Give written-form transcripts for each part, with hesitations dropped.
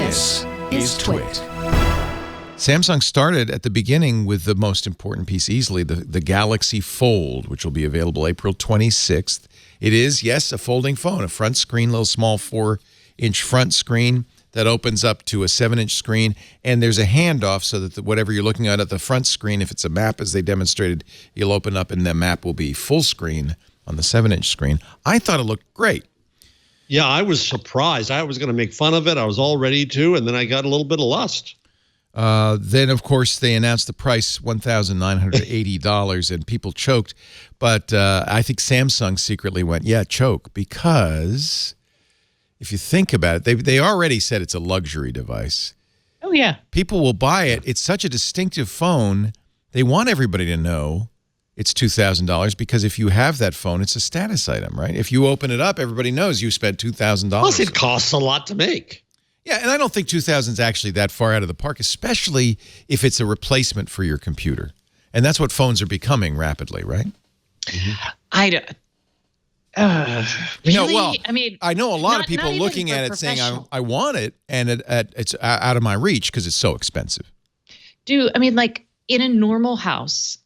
This is TWiT. Samsung started at the beginning with the most important piece easily, the Galaxy Fold, which will be available April 26th. It is, yes, a folding phone, a front screen, little small 4-inch front screen that opens up to a 7-inch screen, and there's a handoff so that whatever you're looking at the front screen, if it's a map as they demonstrated, you'll open up and the map will be full screen on the 7-inch screen. I thought it looked great. Yeah, I was surprised. I was going to make fun of it. I was all ready to, and then I got a little bit of lust. Then, of course, they announced the price, $1,980, and people choked. But I think Samsung secretly went, yeah, choke, because if you think about it, they already said it's a luxury device. Oh, yeah. People will buy it. It's such a distinctive phone. They want everybody to know it's $2,000 because if you have that phone, it's a status item, right? If you open it up, everybody knows you spent $2,000. Plus, it costs a lot to make. Yeah, and I don't think 2,000 is actually that far out of the park, especially if it's a replacement for your computer. And that's what phones are becoming rapidly, right? Mm-hmm. I don't. Really? No, well, I mean, I know a lot of people looking at it saying, I want it, and it's out of my reach because it's so expensive. I mean, like in a normal house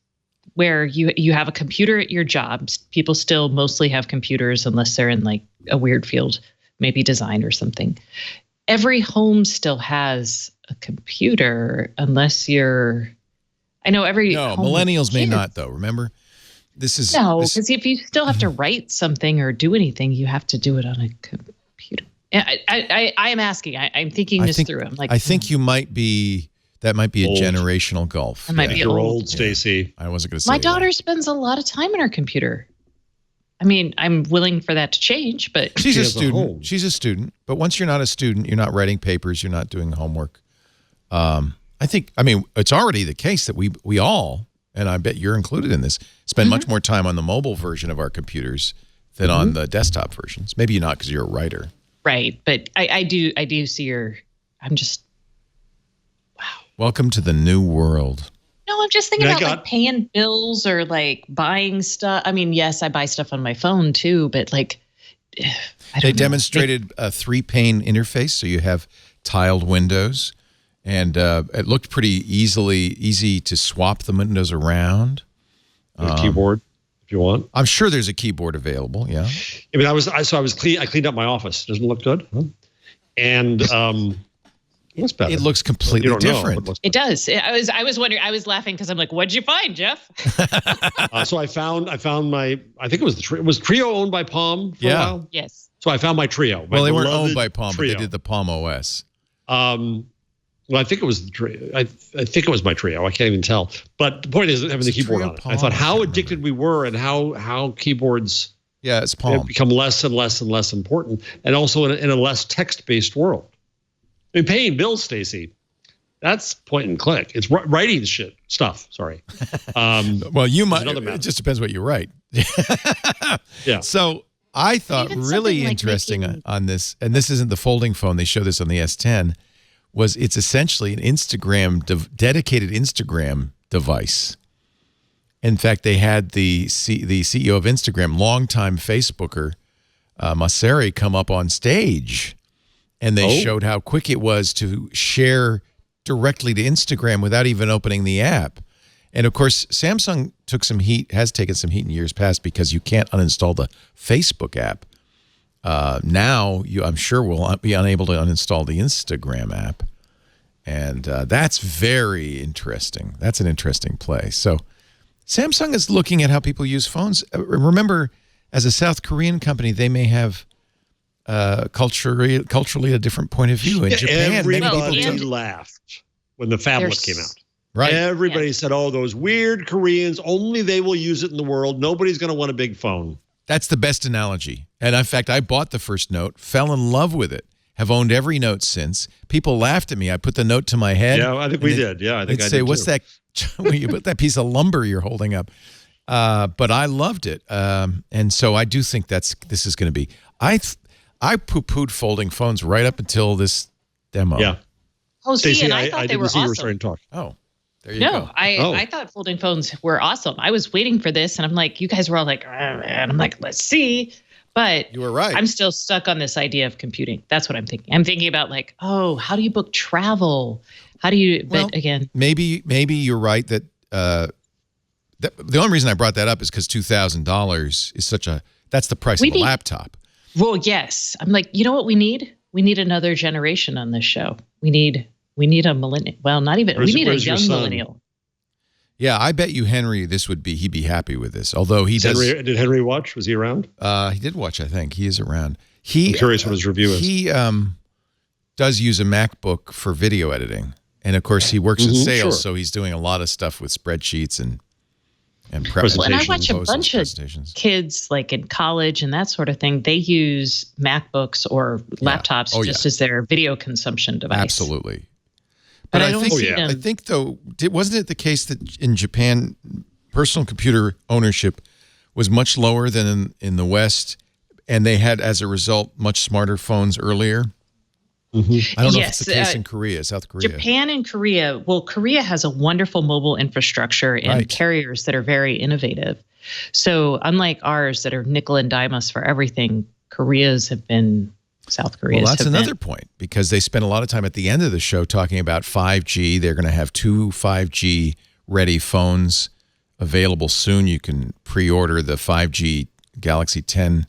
where you have a computer at your job, people still mostly have computers unless they're in like a weird field, maybe design or something. Every home still has a computer unless you're, I know every No, home millennials may not, though. Remember? No, because if you still have to write something or do anything, you have to do it on a computer. I am asking. I'm thinking this through. I'm like, I think you might be. That might be a generational gulf. I might be old, Stacy. I wasn't going to say my daughter spends a lot of time on her computer. I mean, I'm willing for that to change, but she's a student. She's a student, but once you're not a student, you're not writing papers, you're not doing homework. I mean, it's already the case that we all, and I bet you're included in this, spend much more time on the mobile version of our computers than on the desktop versions. Maybe you're not because you're a writer. Right, but I do see your. I'm just. Wow. Welcome to the new world. No, I'm just thinking about like paying bills or like buying stuff. I mean, yes, I buy stuff on my phone too, but like, they demonstrated a 3-pane interface, so you have tiled windows, and it looked pretty easy to swap the windows around. A keyboard, if you want. I'm sure there's a keyboard available. Yeah. I mean, I cleaned up my office. Doesn't it look good? Huh? And what's better? It looks completely different. It does. I was wondering. I was laughing because I'm like, "What'd you find, Jeff?" So I found my. I think it was was Trio owned by Palm for a while? Yes. So I found my Trio. Well, they weren't owned by Palm, but they did the Palm OS. Well, I think it was the Trio. I think it was my Trio. I can't even tell. But the point is having the keyboard on it. I thought how addicted we were and how keyboards. Yeah, it's Palm. Have become less and less and less important, and also in a less text-based world. I mean, paying bills, Stacy, that's point and click. It's writing stuff. Sorry. Well, you might. It just depends what you write. Yeah. So I thought really interesting on this, and this isn't the folding phone. They show this on the S10. It's essentially an dedicated Instagram device. In fact, they had the CEO of Instagram, longtime Facebooker, Mosseri, come up on stage. And they showed how quick it was to share directly to Instagram without even opening the app. And, of course, Samsung has taken some heat in years past because you can't uninstall the Facebook app. Now, I'm sure will be unable to uninstall the Instagram app. And that's very interesting. That's an interesting play. So Samsung is looking at how people use phones. Remember, as a South Korean company, they may have culturally a different point of view. In Japan, everybody laughed when the phablet came out. Right. Everybody said, "Oh, those weird Koreans, only they will use it in the world. Nobody's going to want a big phone." That's the best analogy. And in fact, I bought the first Note, fell in love with it, have owned every Note since. People laughed at me. I put the Note to my head. Yeah, I think we did. Yeah, I think I did. Say, what's that? When you put that piece of lumber you're holding up. But I loved it. And so I do think this is going to be. I poo-pooed folding phones right up until this demo. Yeah. Oh, see, and I thought they were awesome. You were starting to talk. Oh, there you go. I thought folding phones were awesome. I was waiting for this, and I'm like, you guys were all like, oh, man. I'm like, let's see. But you were right. I'm still stuck on this idea of computing. That's what I'm thinking. I'm thinking about like, oh, how do you book travel? How do you? Well, but again, maybe you're right that the only reason I brought that up is because $2,000 is that's the price of a laptop. Well, yes. I'm like, you know what we need? We need another generation on this show. We need a millennial. Well, not even. We need a young millennial. Yeah, I bet you Henry, he'd be happy with this. Although did Henry watch? Was he around? He did watch, I think. He is around. I'm curious what his review is. He does use a MacBook for video editing. And of course he works in sales, so he's doing a lot of stuff with spreadsheets and presentations. And I watch a bunch of kids like in college and that sort of thing. They use MacBooks or laptops just as their video consumption device. Absolutely. But I don't see them. I think, though, wasn't it the case that in Japan, personal computer ownership was much lower than in the West, and they had, as a result, much smarter phones earlier? Mm-hmm. I don't know if it's the case in South Korea. Japan and Korea. Well, Korea has a wonderful mobile infrastructure and carriers that are very innovative. So unlike ours that are nickel and dime us for everything, South Korea's. Well, that's another point, because they spent a lot of time at the end of the show talking about 5G. They're going to have 2 5G ready phones available soon. You can pre-order the 5G Galaxy 10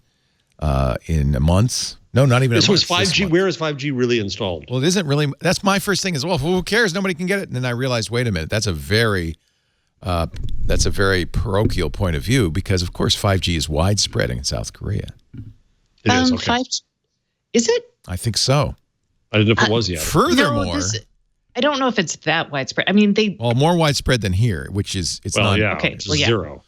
in a month. No, not even a month. So is 5G, where is 5G really installed? Well, it isn't really. That's my first thing is, well, who cares? Nobody can get it. And then I realized, wait a minute, that's a very parochial point of view, because, of course, 5G is widespread in South Korea. It is, okay. 5G. Is it? I think so. I didn't know if it was yet. Furthermore, I don't know if it's that widespread. I mean, more widespread than here, which is not. Yeah, okay, zero.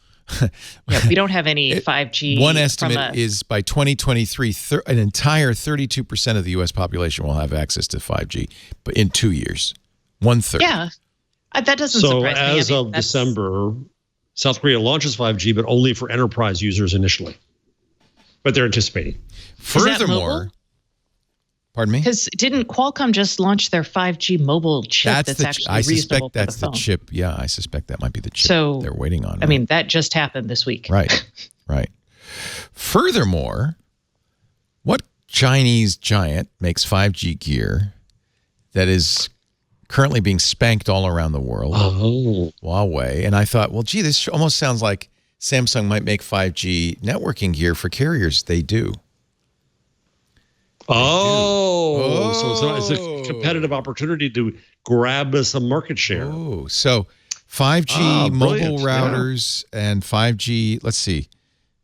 Yeah, we don't have any 5G. One estimate is by 2023, an entire 32% of the U.S. population will have access to 5G, but in 2 years, 1/3. Yeah, that doesn't surprise me. So as of December, South Korea launches 5G, but only for enterprise users initially. But they're anticipating. Furthermore. Pardon me? Because didn't Qualcomm just launch their 5G mobile chip that's actually reasonable for the phone? I suspect that's the chip. Yeah, I suspect that might be the chip they're waiting on. Right? I mean, that just happened this week. Right. Furthermore, what Chinese giant makes 5G gear that is currently being spanked all around the world? Oh. Huawei. And I thought, well, gee, this almost sounds like Samsung might make 5G networking gear for carriers. They do. So it's a competitive opportunity to grab some market share. Oh, so 5G mobile routers and 5G, let's see.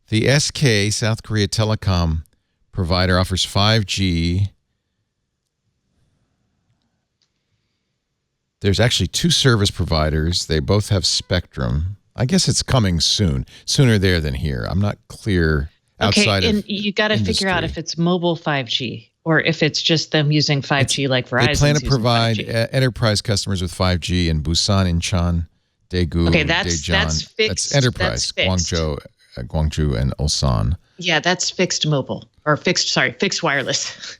The SK, South Korea telecom provider, offers 5G. There's actually 2 service providers. They both have spectrum. I guess it's coming soon. Sooner there than here. I'm not clear. Outside and you got to figure out if it's mobile 5G or if it's just them using 5G like Verizon. They plan to provide enterprise customers with 5G in Busan, Incheon, Daegu, Daejeon. That's fixed. That's enterprise. That's Gwangju, and Ulsan. Yeah, that's fixed mobile or fixed wireless.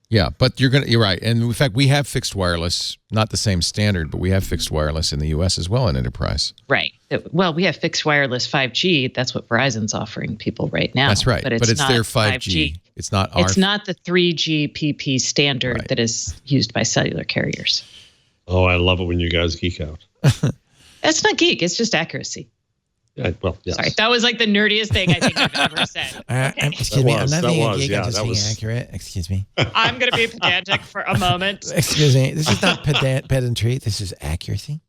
Yeah, but you're right. And in fact, we have fixed wireless, not the same standard, but we have fixed wireless in the US as well in enterprise. Right. Well, we have fixed wireless 5G. That's what Verizon's offering people right now. That's right. But it's their 5G. It's not our. It's not the 3GPP standard that is used by cellular carriers. Oh, I love it when you guys geek out. That's not geek. It's just accuracy. Yeah, well, yes. Sorry, that was like the nerdiest thing I think I've ever said. Excuse me, I'm not being a geek, I'm just being accurate. Excuse me. I'm going to be pedantic for a moment. Excuse me, this is not pedantry, this is accuracy.